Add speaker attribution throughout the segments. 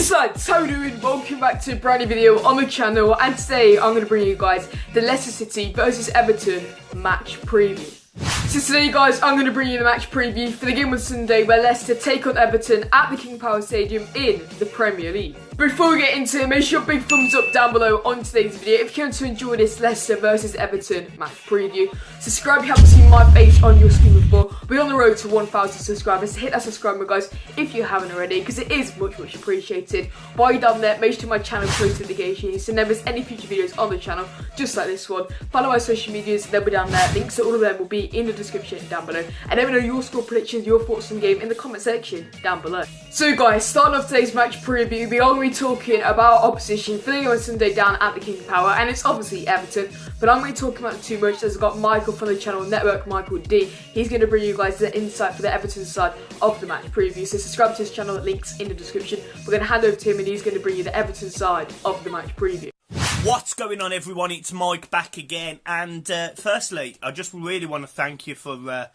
Speaker 1: Yes lads, how you doing? Welcome back to a brand new video on the channel, and today I'm going to bring you guys the Leicester City versus Everton match preview. So today guys, I'm going to bring you the match preview for the game on Sunday where Leicester take on Everton at the King Power Stadium in the Premier League. Before we get into it, make sure big thumbs up down below on today's video if you want to enjoy this Leicester versus Everton match preview. Subscribe if you haven't seen my face on your screen before. We're on the road to 1,000 subscribers, so hit that subscribe button guys if you haven't already, because it is much appreciated. While you're down there, make sure my channel post notifications so never miss any future videos on the channel, just like this one. Follow my social medias, they'll be down there. Links to all of them will be in the description down below. And let me know your score predictions, your thoughts on the game in the comment section down below. So guys, starting off today's match preview, we are going to be talking about opposition for the game on Sunday down at the King Power, and it's obviously Everton, but I'm going to be talking about it too much as I've got Michael from the channel Network Michael D. He's going to bring you guys the insight for the Everton side of the match preview, so subscribe to his channel, links in the description. We're going to hand over to him and he's going to bring you the Everton side of the match preview.
Speaker 2: What's going on everyone, it's Mike back again, and firstly I just really want to thank you for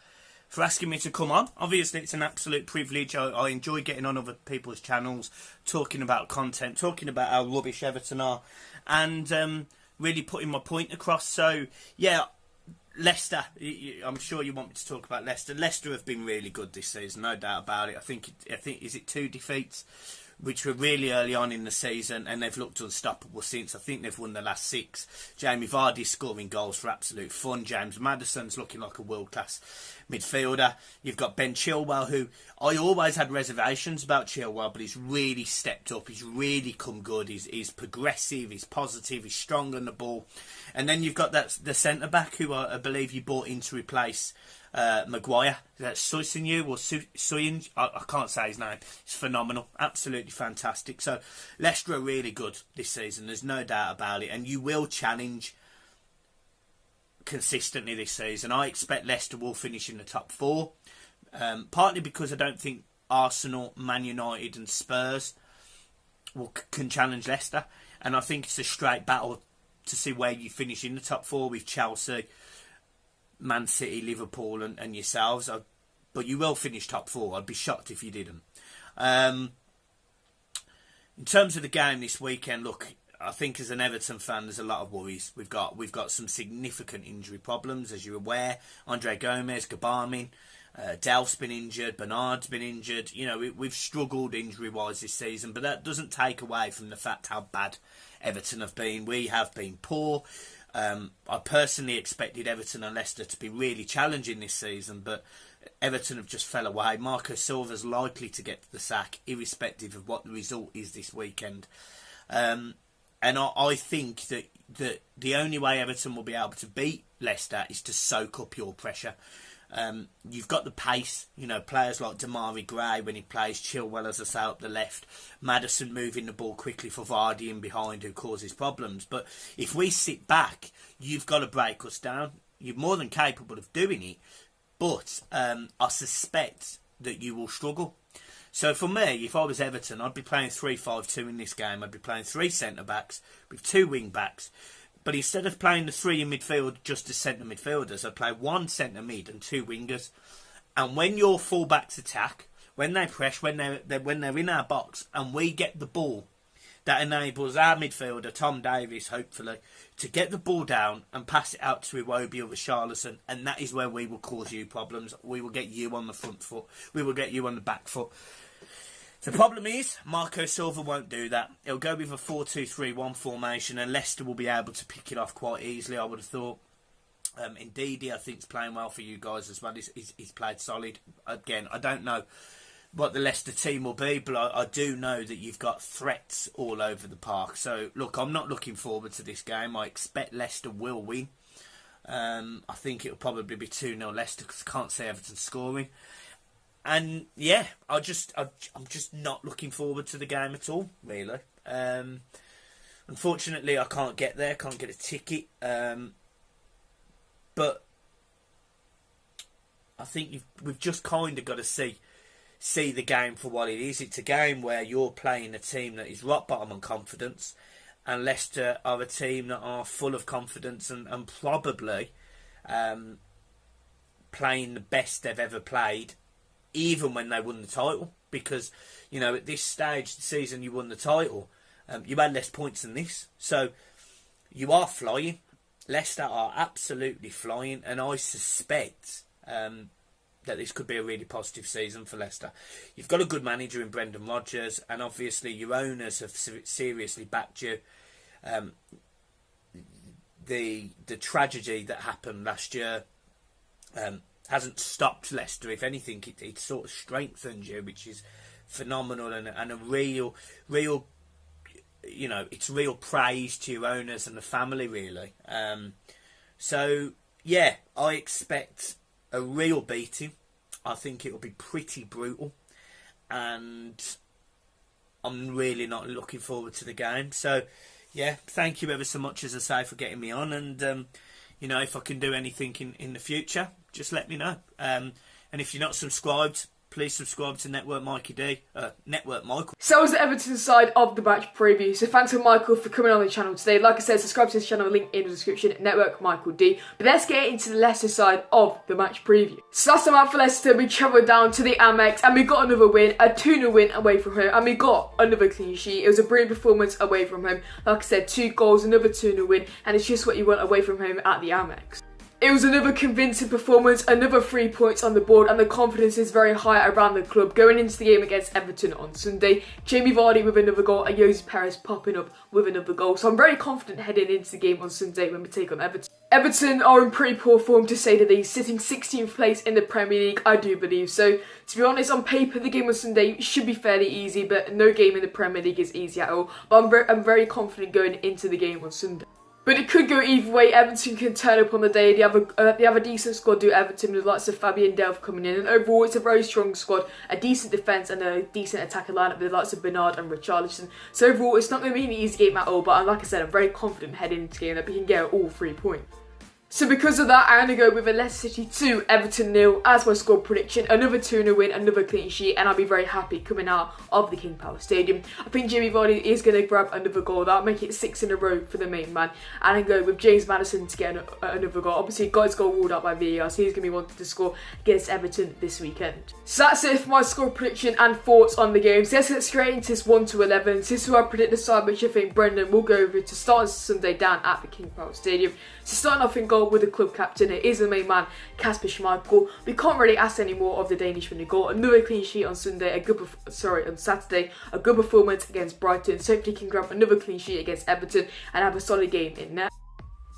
Speaker 2: asking me to come on. Obviously it's an absolute privilege. I enjoy getting on other people's channels, talking about content, talking about how rubbish Everton are, and really putting my point across. So yeah, Leicester, I'm sure you want me to talk about Leicester. Leicester have been really good this season, no doubt about it. I think is it 2 defeats, which were really early on in the season, and they've looked unstoppable since. I think they've won the last 6. Jamie Vardy's scoring goals for absolute fun. James Maddison's looking like a world-class midfielder. You've got Ben Chilwell, who I always had reservations about Chilwell, but he's really stepped up. He's really come good. He's progressive, he's positive, he's strong on the ball. And then you've got the centre-back, who I believe you bought in to replace Maguire. That's Soyuncu or Soyuncu. I can't say his name. It's phenomenal, absolutely fantastic. So Leicester are really good this season, there's no doubt about it, and you will challenge consistently this season. I expect Leicester will finish in the top 4, partly because I don't think Arsenal, Man United and Spurs can challenge Leicester, and I think it's a straight battle to see where you finish in the top 4 with Chelsea, Man City, Liverpool and yourselves. But you will finish top 4. I'd be shocked if you didn't. In terms of the game this weekend, look, I think as an Everton fan there's a lot of worries. We've got some significant injury problems, as you're aware. Andre Gomez, Gabarmin, Delph's been injured, Bernard's been injured. You know, we've struggled injury-wise this season, but that doesn't take away from the fact how bad Everton have been. We have been poor. I personally expected Everton and Leicester to be really challenging this season, but Everton have just fell away. Marco Silva's likely to get the sack, irrespective of what the result is this weekend. And I think that the only way Everton will be able to beat Leicester is to soak up your pressure. You've got the pace, you know, players like Damari Gray when he plays, Chilwell as I say up the left, Maddison moving the ball quickly for Vardy in behind who causes problems. But if we sit back, you've got to break us down. You're more than capable of doing it, but I suspect that you will struggle. So for me, if I was Everton, I'd be playing 3-5-2 in this game. I'd be playing 3 centre-backs with 2 wing-backs. But instead of playing the 3 in midfield just as centre midfielders, I'd play 1 centre mid and 2 wingers. And when your full-backs attack, when they press, when they're in our box, and we get the ball, that enables our midfielder, Tom Davies, hopefully, to get the ball down and pass it out to Iwobi or Richarlison, and that is where we will cause you problems. We will get you on the front foot. We will get you on the back foot. The problem is, Marco Silva won't do that. He'll go with a 4-2-3-1 formation, and Leicester will be able to pick it off quite easily, I would have thought. Indeed, I think he's playing well for you guys as well. He's played solid. Again, I don't know what the Leicester team will be, but I do know that you've got threats all over the park. So, look, I'm not looking forward to this game. I expect Leicester will win. I think it'll probably be 2-0 Leicester, because I can't see Everton scoring. And yeah, I'm just not looking forward to the game at all, really. Unfortunately, I can't get there, can't get a ticket. But I think we've just kind of got to see the game for what it is. It's a game where you're playing a team that is rock bottom on confidence, and Leicester are a team that are full of confidence and probably playing the best they've ever played, even when they won the title. because, you know, at this stage of the season you won the title, you had less points than this. So you are flying. Leicester are absolutely flying, and I suspect that this could be a really positive season for Leicester. You've got a good manager in Brendan Rodgers, and obviously your owners have seriously backed you. The tragedy that happened last year hasn't stopped Leicester. If anything, it sort of strengthened you, which is phenomenal, and a real, you know, it's real praise to your owners and the family, really. So yeah, I expect a real beating. I think it will be pretty brutal, and I'm really not looking forward to the game. So yeah, thank you ever so much, as I say, for getting me on, and you know, if I can do anything in the future, just let me know. And if you're not subscribed, please subscribe to Network Mikey D. Network Michael.
Speaker 1: So that was the Everton side of the match preview. So thanks to Michael for coming on the channel today. Like I said, subscribe to this channel, link in the description, Network Michael D. But let's get into the Leicester side of the match preview. So last time out for Leicester, we travelled down to the Amex and we got another win, a 2-0 win away from home, and we got another clean sheet. It was a brilliant performance away from home. Like I said, 2 goals, another 2-0 win, and it's just what you want away from home at the Amex. It was another convincing performance, another 3 points on the board, and the confidence is very high around the club going into the game against Everton on Sunday. Jamie Vardy with another goal and Jose Perez popping up with another goal. So I'm very confident heading into the game on Sunday when we take on Everton. Everton are in pretty poor form, to say the least, sitting 16th place in the Premier League, I do believe. So to be honest, on paper the game on Sunday should be fairly easy, but no game in the Premier League is easy at all. But I'm very confident going into the game on Sunday. But it could go either way. Everton can turn up on the day. They have a decent squad, do Everton, with lots of Fabian Delph coming in. And overall, it's a very strong squad, a decent defence and a decent attacking lineup with lots of Bernard and Richarlison. So overall, it's not going to be an easy game at all. But like I said, I'm very confident heading into the game that we can get all 3 points. So because of that, I'm going to go with a Leicester City 2, Everton 0 as my score prediction. Another 2-0 win, another clean sheet, and I'll be very happy coming out of the King Power Stadium. I think Jamie Vardy is going to grab another goal. That'll make it 6 in a row for the main man. And I'm going with James Maddison to get another goal. Obviously, God's goal ruled out by VAR, so he's going to be wanting to score against Everton this weekend. So that's it for my score prediction and thoughts on the game. So let's get straight into this 1 to 11. So this is where I predict the side which I think Brendan will go over to start on Sunday down at the King Power Stadium. So starting off in goal with the club captain, it is the main man, Kasper Schmeichel. We can't really ask any more of the Danishman in goal. Another clean sheet on Saturday, a good performance against Brighton. So hopefully he can grab another clean sheet against Everton and have a solid game in net.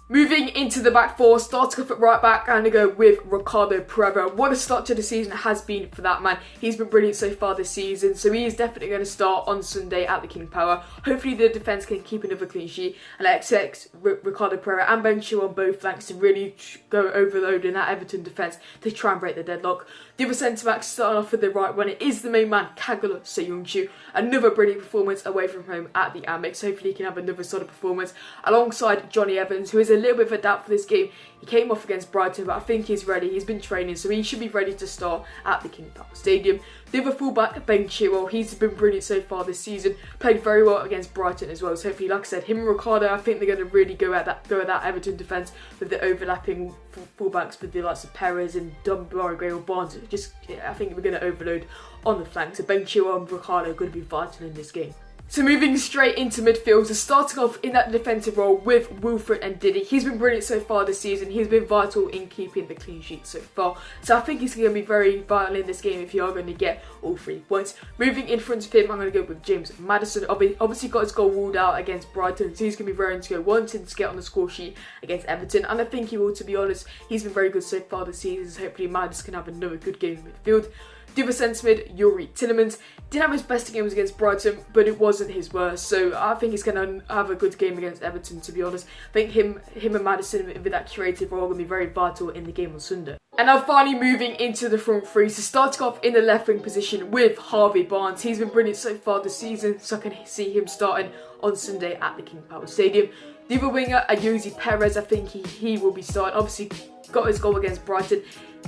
Speaker 1: Moving into the back four, starting off at right back, I'm going to go with Ricardo Pereira. What a start to the season has been for that man. He's been brilliant so far this season, so he is definitely going to start on Sunday at the King Power. Hopefully the defence can keep another clean sheet, and I expect Ricardo Pereira and Ben Chilwell on both flanks to really go overloading that Everton defence to try and break the deadlock. The other centre-back starting off with the right one, it is the main man, Kagula Soyuncu. Another brilliant performance away from home at the Amex. Hopefully he can have another solid performance alongside Johnny Evans, who is a little bit of a doubt for this game. He came off against Brighton, but I think he's ready. He's been training, so he should be ready to start at the King Power Stadium. The other fullback, Ben Chilwell, he's been brilliant so far this season. Played very well against Brighton as well. So hopefully, like I said, him and Ricardo, I think they're going to really go at that Everton defence with the overlapping fullbacks with the likes of Perez and Dunbar, Gray or Barnes. I think we're going to overload on the flank. So Ben Chilwell and Ricardo are going to be vital in this game. So moving straight into midfield, so starting off in that defensive role with Wilfred and Diddy. He's been brilliant so far this season. He's been vital in keeping the clean sheet so far. So I think he's going to be very vital in this game if you are going to get all 3 points. Moving in front of him, I'm going to go with James Maddison. Obviously got his goal ruled out against Brighton, so he's going to be raring to go, wanting to get on the score sheet against Everton. And I think he will, to be honest. He's been very good so far this season, so hopefully Maddison can have another good game in midfield. The other centre mid, Yuri Tillemans, didn't have his best games against Brighton, but it wasn't his worst. So I think he's going to have a good game against Everton, to be honest. I think him and Maddison with that curative role are going to be very vital in the game on Sunday. And now finally moving into the front three. So starting off in the left wing position with Harvey Barnes. He's been brilliant so far this season, so I can see him starting on Sunday at the King Power Stadium. The other winger, Jose Perez, I think he will be starting. Obviously got his goal against Brighton.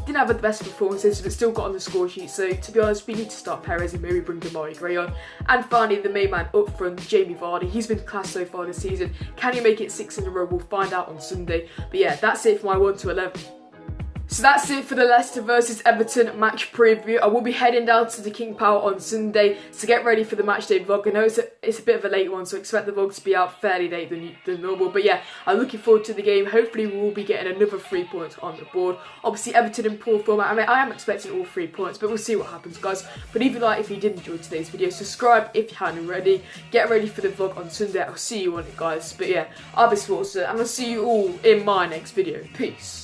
Speaker 1: Didn't have the best performances, but still got on the score sheet. So to be honest, we need to start Perez and maybe bring Damari Gray on. And finally, the main man up front, Jamie Vardy. He's been class so far this season. Can he make it 6 in a row? We'll find out on Sunday. But yeah, that's it for my 1 to 11. So that's it for the Leicester versus Everton match preview. I will be heading down to the King Power on Sunday to get ready for the match day vlog. I know it's a bit of a late one, so expect the vlog to be out fairly late than normal. But yeah, I'm looking forward to the game. Hopefully we will be getting another 3 points on the board. Obviously Everton in poor form. I mean, I am expecting all 3 points, but we'll see what happens, guys. But if you did enjoy today's video, subscribe if you haven't already. Get ready for the vlog on Sunday. I'll see you on it, guys. But yeah, I'll be Sportsa, and I'll see you all in my next video. Peace.